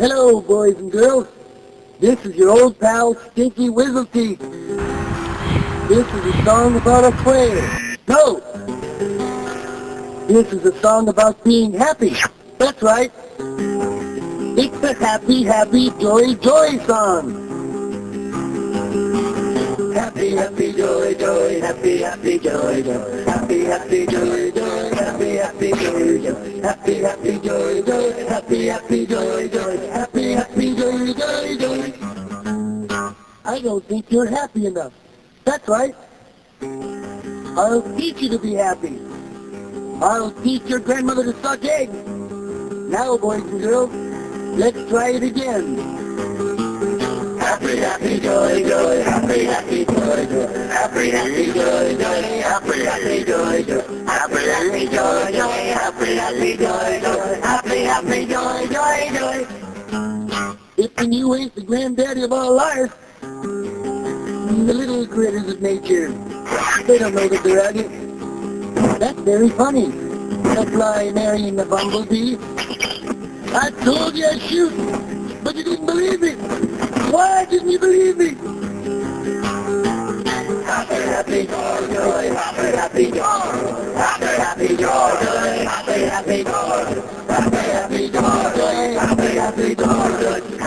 Hello, boys and girls. This is your old pal, Stinky Wizzleteeth. This is a song about a prayer. No! This is a song about being happy. That's right. It's a happy, happy, joy, joy song. Happy, happy, joy, joy, happy, happy, joy, joy, happy, happy, joy, joy, happy, happy, joy, joy, happy, happy, joy, joy, happy, happy, joy, joy, happy, happy, joy, joy, joy. I don't think you're happy enough. That's right. I'll teach you to be happy. I'll teach your grandmother to suck eggs. Now, boys and girls, let's try it again. Happy, happy, joy, joy, happy, happy, joy, joy, happy, happy, joy, joy, happy, happy, joy, joy, happy, happy, joy, joy, happy, happy, joy, joy, happy, happy, joy, joy, joy. If you knew ain't the granddaddy of all liars, the little critters of nature, they don't know that they're ugly. That's very funny. The fly marrying the bumblebee. I told you I'd shoot, but you didn't believe me. Why didn't you believe me? Happy, happy, joy, joy, happy, happy, joy, happy, happy, joy, joy, happy, happy, joy, happy, happy, joy, joy, happy, happy, joy, joy.